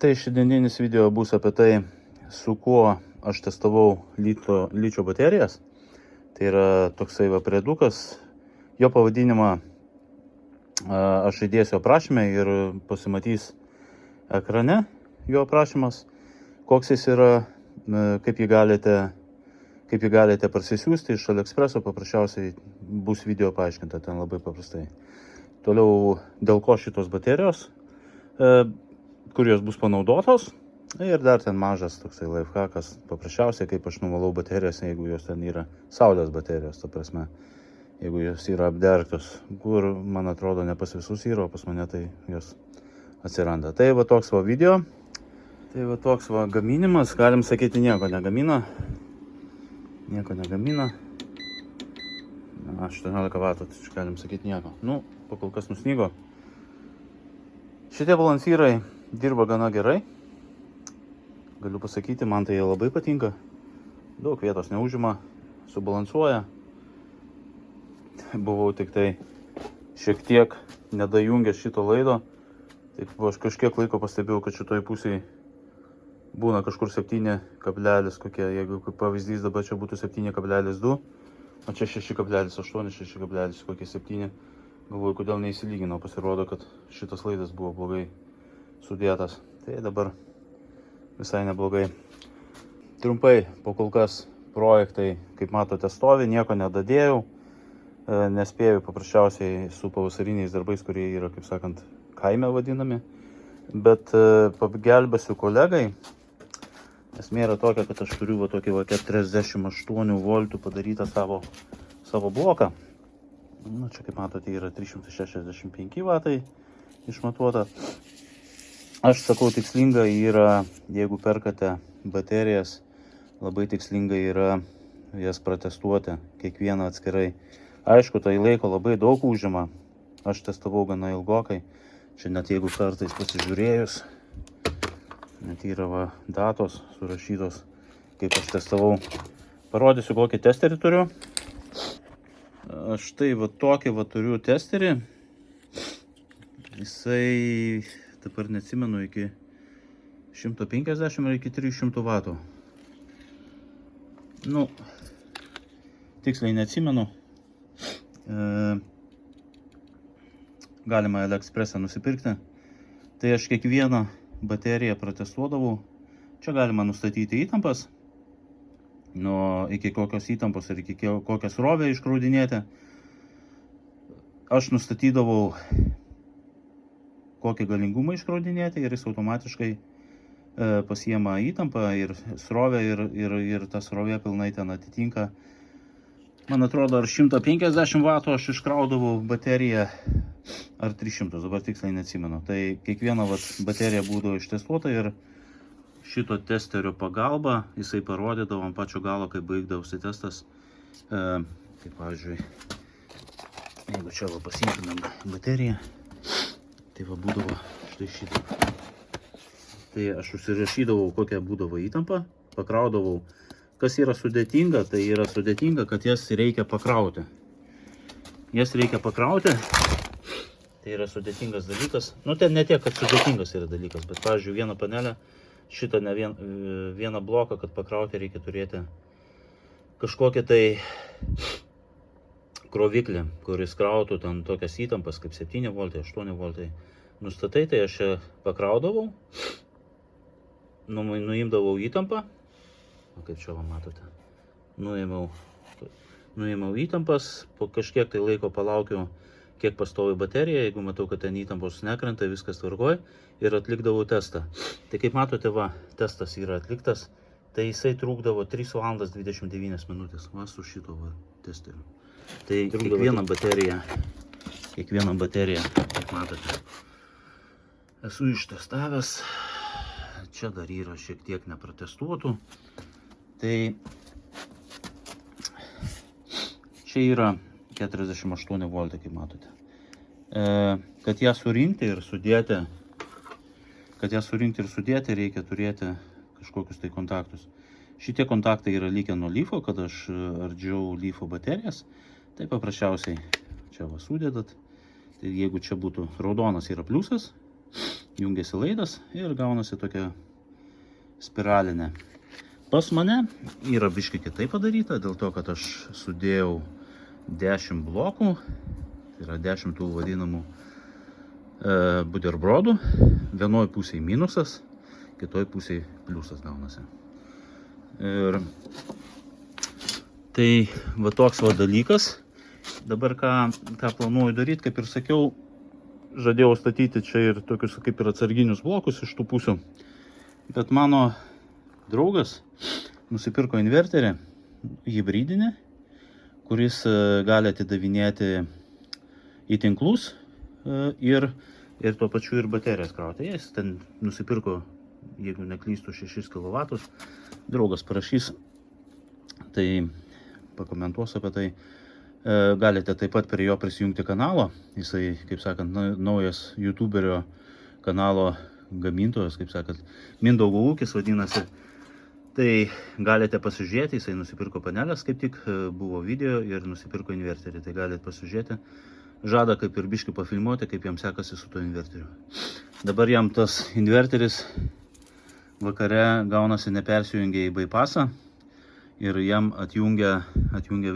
Tai šiandieninis video bus apie tai, su kuo aš testavau ličio baterijas. Tai yra toksai priedukas. Jo pavadinimą aš įdėsiu aprašymę ir pasimatys ekrane jo aprašymas, koks jis yra, kaip jį galite parsisiųsti iš AliExpreso. Paprasčiausiai bus video paaiškinta, ten labai paprastai. Toliau, dėl ko šitos baterijos, kur jos bus panaudotos. Ir dar ten mažas toksai lifehackas, paprasčiausiai kaip aš nuvalau baterijas, jeigu jos ten yra saulės baterijos, ta prasme, jeigu jos yra apdergtos, kur, man atrodo, ne pas visus yra, o pas mane tai jos atsiranda. Tai va toks va video, tai va toks va gaminimas, galim sakyti, nieko negamina. 18 vatų, tai galim sakyti nieko. Pakol kas nusnygo. Šitie balansyrai dirba gana gerai. Galiu pasakyti, man tai labai patinka. Daug vietos neužima, subalansuoja. Buvau tik tai šiek tiek nedajungęs šito laido. Taip, aš kažkiek laiko pastebėjau, kad šitoj pusėje būna kažkur 7 kablelis kokie. Jeigu kaip pavyzdys dabar čia būtų 7,2, o čia 6,8, 6,7 kokie 7. Galvoju, kodėl neįsilyginau, pasirodo, kad šitas laidas buvo blogai sudėtas. Tai dabar visai neblogai. Trumpai, po kol kas projektai, kaip matote, stovi, nieko nedadėjau. Nespėjau paprasčiausiai su pavasariniais darbais, kurie yra, kaip sakant, kaime vadinami. Bet pagelbėsiu kolegai. Esmė yra tokia, kad aš turiu tokį 48 voltų padarytą savo bloką. Čia, kaip matote, yra 365 vatai išmatuota. Aš sakau, tikslinga yra, jeigu perkate baterijas, labai tikslinga yra jas pratestuoti, kiekvieną atskirai. Aišku, tai laiko labai daug užima. Aš testavau gana ilgokai. Čia net jeigu kartais pasižiūrėjus, net yra datos surašytos, kaip aš testavau. Parodysiu, kokį testerį turiu. Aš tai tokį turiu testerį. Jisai, dabar neatsimenu, iki 150 ar iki 300 vatų. Tiksliai neatsimenu. Galima AliExpress'e nusipirkti. Tai aš kiekvieną bateriją pratestuodavau. Čia galima nustatyti įtampas. Iki kokios įtampos ir iki kokią srovę iškraudinėti. Aš nustatydavau, kokį galingumą iškraudinėti ir jis automatiškai pasiema įtampą ir srovę ir ta srovė pilnai ten atitinka. Man atrodo, ar 150 vatų aš iškraudavau bateriją, ar 300, dabar tiksliai neatsimenu. Tai kiekviena baterija būdavo ištestuota ir šito testerio pagalba jisai parodydavo ant pačio galo, kai baigdavosi testas. Kaip pavyzdžiui, jeigu čia pasiimtumėm bateriją, tai būdavo štai šitą. Tai aš užsirašydavau, kokia būdavo įtampa, pakraudavau. Kas yra sudėtinga, tai yra sudėtinga, kad jas reikia pakrauti. Jas reikia pakrauti. Tai yra sudėtingas dalykas. Ten ne tiek, kad sudėtingas yra dalykas, bet, pavyzdžiui, vieną panelę, šitą ne vieną bloką, kad pakrauti, reikia turėti kažkokią tai kroviklį, kuris krautų ten tokias įtampas kaip 7 voltai, 8 voltai. Nustatai, tai aš pakraudavau, nuimdavau įtampą, kaip čia matote, nuėmiau įtampas, po kažkiek tai laiko palaukiau, kiek pastovi baterija, jeigu matau, kad ten įtampos nekrenta, viskas tvarkoj, ir atlikdavau testą. Tai kaip matote, testas yra atliktas, tai jisai trukdavo 3 valandas 29 minutės, su šito testeriu. Tai kiekvieną bateriją, kaip matote, esu ištestavęs. Čia dar yra šiek tiek nepratestuotų. Tai čia yra 48 voltai, kaip matote. Kad ją surinkti ir sudėti, reikia turėti kažkokius tai kontaktus. Šitie kontaktai yra likę nuo lyfo, kad aš ardžiau lyfo baterijas. Tai paprasčiausiai čia sudėdat. Tai jeigu čia būtų raudonas yra pliusas, jungiasi laidas ir gaunasi tokia spiralinė. Pas mane yra biškai kitaip padaryta, dėl to, kad aš sudėjau 10 blokų, tai yra 10 tų vadinamų buterbrodų, vienoj pusėje minusas, kitoj pusėje pliusas gaunasi. Ir tai va toks va dalykas. Dabar ką planuoju daryti, kaip ir sakiau, žadėjau statyti čia ir tokius kaip ir atsarginius blokus iš tų pusių. Bet mano draugas nusipirko inverterį hibridinį, kuris gali atidavinėti į tinklus ir tuo pačiu ir baterijas krauti. Jis ten nusipirko, jeigu neklystu, 6 kW. Draugas parašys, tai pakomentuos apie tai. Galite taip pat prie jo prisijungti kanalo. Jisai, kaip sakant, naujas YouTuberio kanalo gamintojas, kaip sakant, Mindaugo ūkis vadinasi. Tai galite pasižiūrėti, jisai nusipirko panelės, kaip tik buvo video ir nusipirko inverterį. Tai galite pasižiūrėti. Žada kaip ir biškį pafilmuoti, kaip jam sekasi su to inverteriu. Dabar jam tas inverteris vakare gaunasi nepersijungia į bypassą ir jam atjungia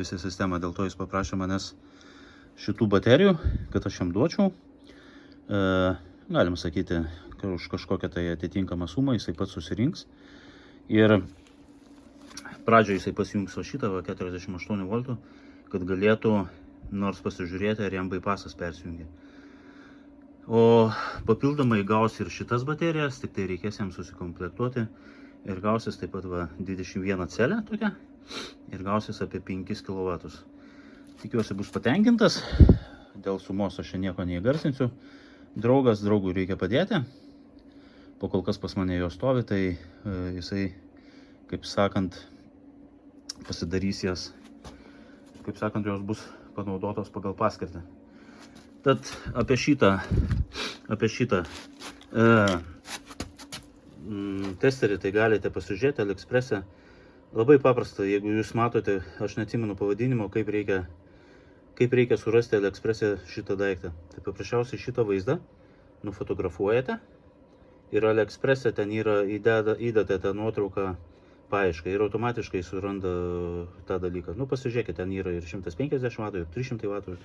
visą sistemą. Dėl to jis paprašė manęs šitų baterijų, kad aš jam duočiau. Galim sakyti, už kažkokią tai atitinkamą sumą jisai pats susirinks. Ir pradžioje jisai pasijungs va šitą 48 V, kad galėtų nors pasižiūrėti, ar jam bypassas persijungia. O papildomai gaus ir šitas baterijas, tik tai reikės jam susikomplektuoti. Ir gausis taip pat va 21 celė tokia. Ir gausis apie 5 kW. Tikiuosi bus patenkintas. Dėl sumos aš čia nieko neįgarsinsiu. Draugui reikia padėti. Po kol kas pas mane jo stovi, tai jisai, kaip sakant, pasidarys jas, kaip sakant, jos bus panaudotos pagal paskirtį. Tad apie šitą testerį tai galite pasižiūrėti AliExpress'e. Labai paprasta, jeigu jūs matote, aš neatsimenu pavadinimo, kaip reikia surasti AliExpress'e šitą daiktą. Tai paprasčiausiai šitą vaizdą nufotografuojate ir AliExpress'e ten yra įdate tą nuotrauką paiešką ir automatiškai suranda tą dalyką. Pasižiūrėkite, ten yra ir 150 W, ir 300 W.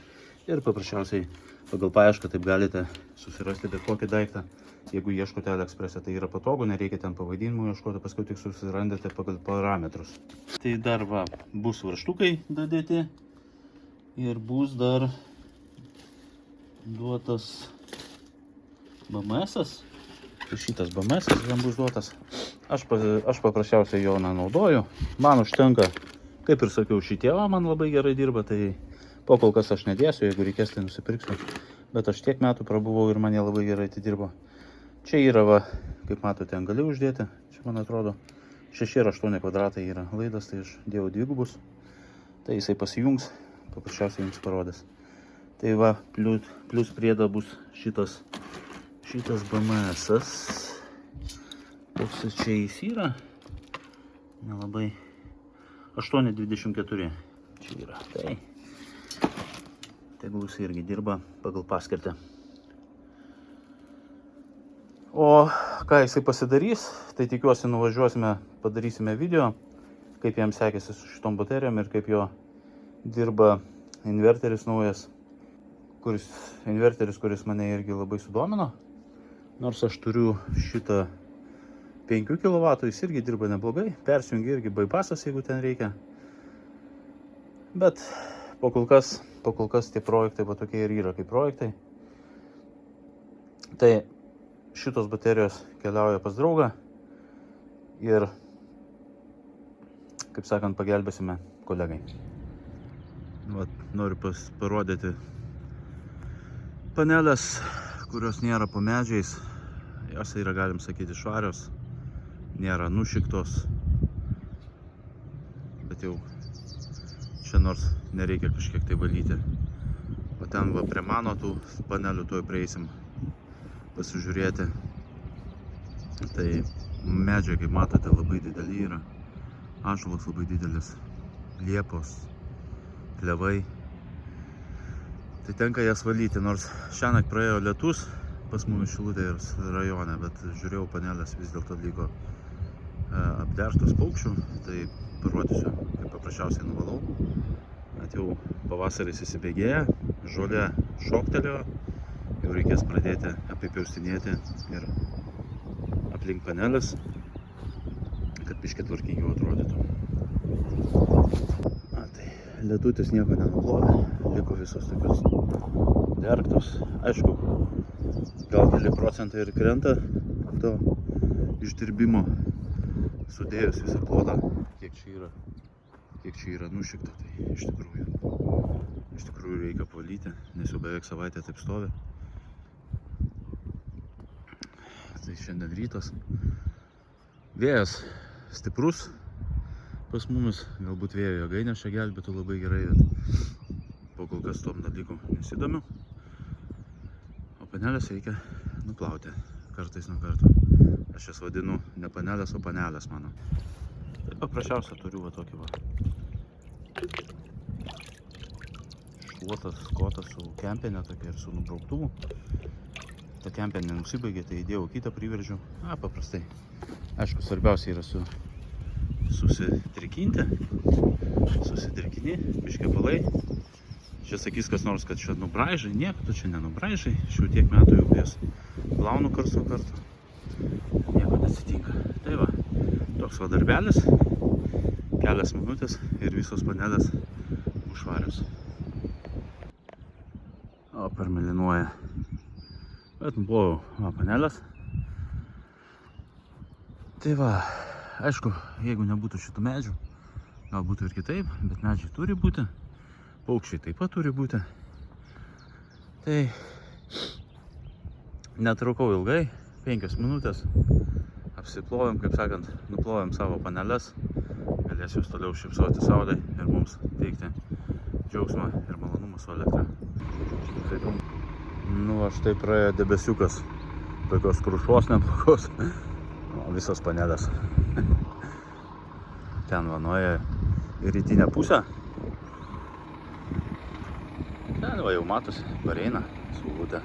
Ir paprasčiausiai pagal paiešką taip galite susirasti bet kokį daiktą. Jeigu ieškote AliExpress'e, tai yra patogu, nereikia ten pavadinimų ieškoti, paskui tik susirandate pagal parametrus. Tai dar va, bus varžtukai dadėti ir bus dar duotas BMS-as. Tai šitas BMS-as jam bus duotas. Aš paprasčiausiai jo nenaudoju. Man užtenka, kaip ir sakiau, šitie man labai gerai dirba, tai po kol kas aš nedėsiu, jeigu reikės, tai nusipirksiu. Bet aš tiek metų prabuvau ir man jie labai gerai atidirbo. Čia yra, va, kaip matote, ant gali uždėti. Čia, man atrodo, 6 ar 8 kvadratai yra laidas, tai aš dėjau dvigubus. Tai jisai pasijungs, paprasčiausiai jums parodės. Tai va, plius priedo bus šitas BMS-as. Koks čia jis yra? Nelabai. 824. Čia yra. Tai. Tegul jis irgi dirba pagal paskirtį. O ką jisai pasidarys, tai tikiuosi nuvažiuosime, padarysime video, kaip jam sekėsi su šitom baterijom ir kaip jo dirba inverteris naujas. Inverteris, kuris mane irgi labai sudomino. Nors aš turiu šitą 5 kW, jis irgi dirba neblogai. Persijungia irgi bypassas, jeigu ten reikia. Bet po kol kas tie projektai va tokie ir yra kaip projektai. Tai šitos baterijos keliauja pas draugą ir, kaip sakant, pagelbėsime kolegai. Vat, noriu parodyti panelės, kurios nėra po medžiais. Jos yra, galim sakyti, švarios, nėra nušiktos, bet jau čia nors nereikia kažkiek tai valyti. O ten va prie mano tų panelių tuoj prieisim pasižiūrėti. Tai medžiai, kaip matote, labai dideli yra. Ąžuolas labai didelis, liepos, klevai. Tai tenka jas valyti, nors šiąnakt praėjo lietus, pas mumis Šilutės rajone, bet žiūrėjau, panelės vis dėlto liko apderštos paukščių, tai parodysiu, kaip paprasčiausiai nuvalau. At jau pavasaris įsibėgėja, žolė šoktelėjo, jau reikės pradėti apipjaustinėti ir aplink panelės, kad biškį tvarkingiau atrodytų. Tai ledutis nieko nenuplovė, liko visos tokios dergtos. Aišku, gal keli procentai ir krenta to išdirbimo, sudėjus visą plotą, kiek čia yra nušikta, tai iš tikrųjų reikia apvalyti, nes jau beveik savaitę taip stovi. Tai šiandien rytas. Vėjas stiprus pas mumis, galbūt vėjo jėgainės čia gelbėtų labai gerai, bet po kol kas tom dalykų nesidomiu. O panelės reikia nuplauti kartais nuo karto. Aš jas vadinu ne panelės, o panelės mano. Tai paprasčiausia turiu va tokį va šluotą skotą su kempinė tokia ir su nubrauktuvu. Ta kempinė nusibaigė, tai įdėjau kitą, priveržiu. Paprastai. Aišku, svarbiausia yra susitrikinti, biškį palai. Čia sakys kas nors, kad čia nubraižai, nieko tu čia nenubraižai. Šių tiek metų jau jas plaunu karts nuo karto. Nieko neatsitinka. Tai va, toks va darbelis, kelias minutės ir visos panelės užšvarios. O permelinuoja. Bet nuploviau panelės. Tai va, aišku, jeigu nebūtų šitų medžių, gal būtų ir kitaip, bet medžiai turi būti, paukščiai taip pat turi būti. Tai netrukau ilgai, 5 minutės, apsiplovėm, kaip sakant, nuplovėm savo panelės, galės jūs toliau šypsoti saulei ir mums teikti džiaugsmą ir malonumą su elektra. Nu, aš tai praėjo debesiukas, tokios krušos neblogos, visos panelės. Ten vanoja į rytinę pusę. Ten va jau matosi, pareina saulutė.